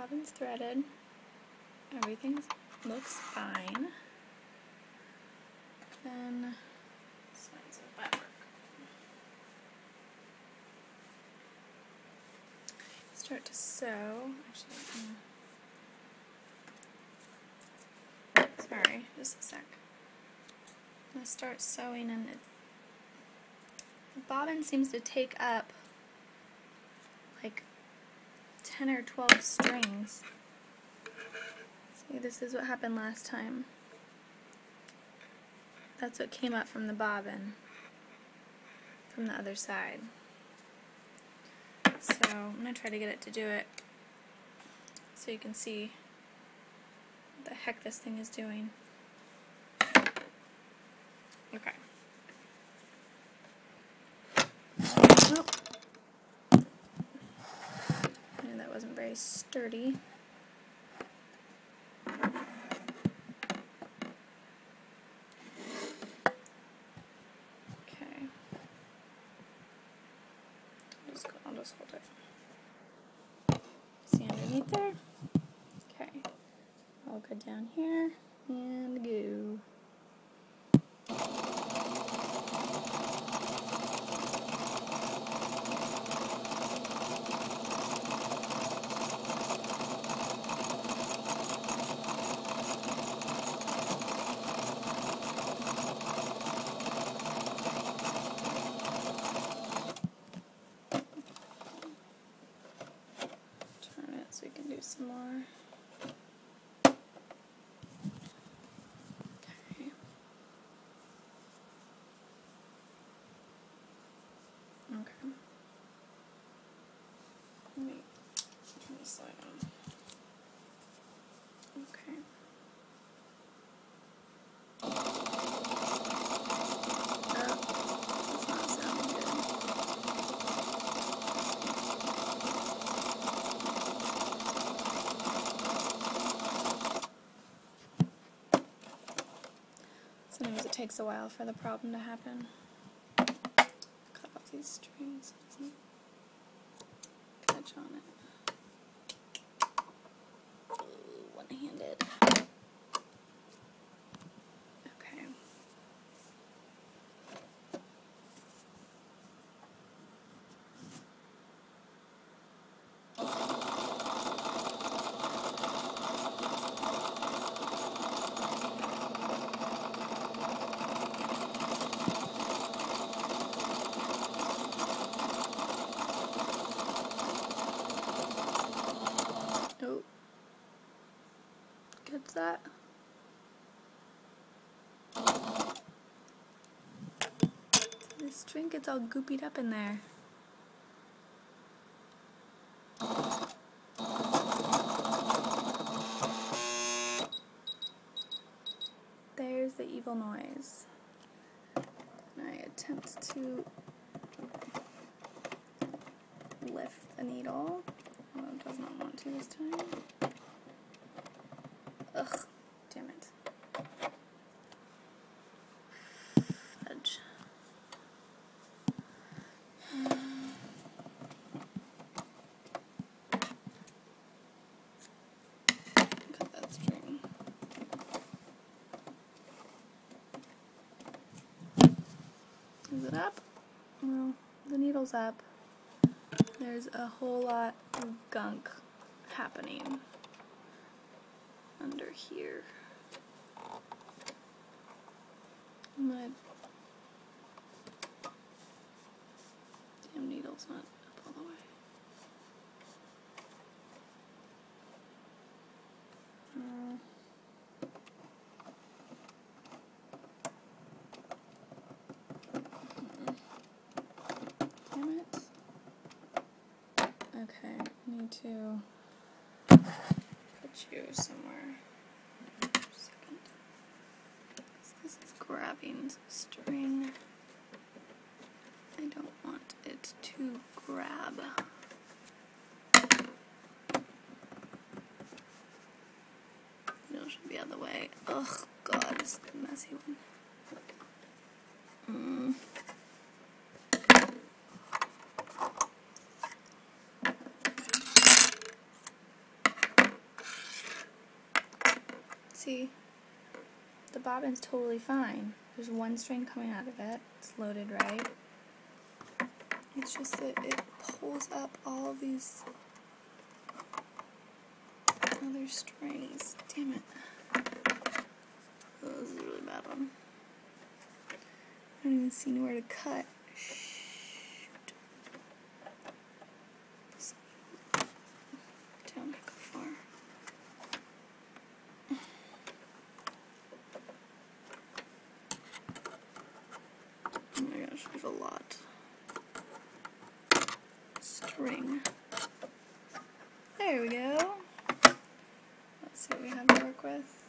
bobbin's threaded. Everything looks fine. Then sides of fabric. Start to sew. Actually, sorry, just a sec. I'm gonna start sewing, and the bobbin seems to take up like 10 or 12 strings. See, this is what happened last time. That's what came up from the bobbin from the other side. So I'm going to try to get it to do it so you can see what the heck this thing is doing. Okay. Oh. And that wasn't very sturdy. Okay. I'll just hold it. See underneath there? Okay. I'll go down here and go. So we can do some more. Okay. Okay. Let me turn this side on. Okay. That's not sounding good. Sometimes it takes a while for the problem to happen. Cut off these strings so it doesn't catch on it. One-handed. Okay. Oh. Gets that? The string gets all goopied up in there. There's the evil noise. And I attempt to lift the needle. Oh, it does not want to this time. Ugh, damn it. Fudge. Cut that string. Is it up? Well, the needle's up. There's a whole lot of gunk happening under here. My damn needle's not up all the way. Damn it. Okay, I need to put you somewhere. Just a second. This is grabbing the string. I don't want it to grab. Needle should be out of the way. Ugh, God, this is a messy one. see, the bobbin's totally fine. There's one string coming out of it. It's loaded right. It's just that it pulls up all of these other strings. Damn it. Oh, this is a really bad one. I don't even see anywhere to cut. Shoot. Don't go far. Oh my gosh, there's a lot. String. There we go. Let's see what we have to work with.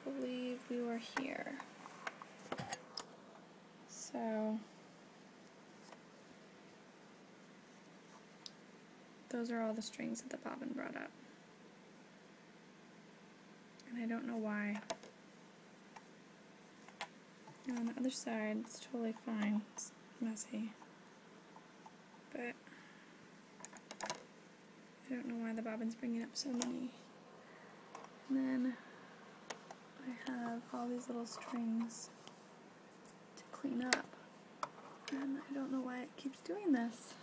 I believe we were here. So those are all the strings that the bobbin brought up. And I don't know why. And on the other side, it's totally fine. It's messy. But I don't know why the bobbin's bringing up so many. And then I have all these little strings to clean up. And I don't know why it keeps doing this.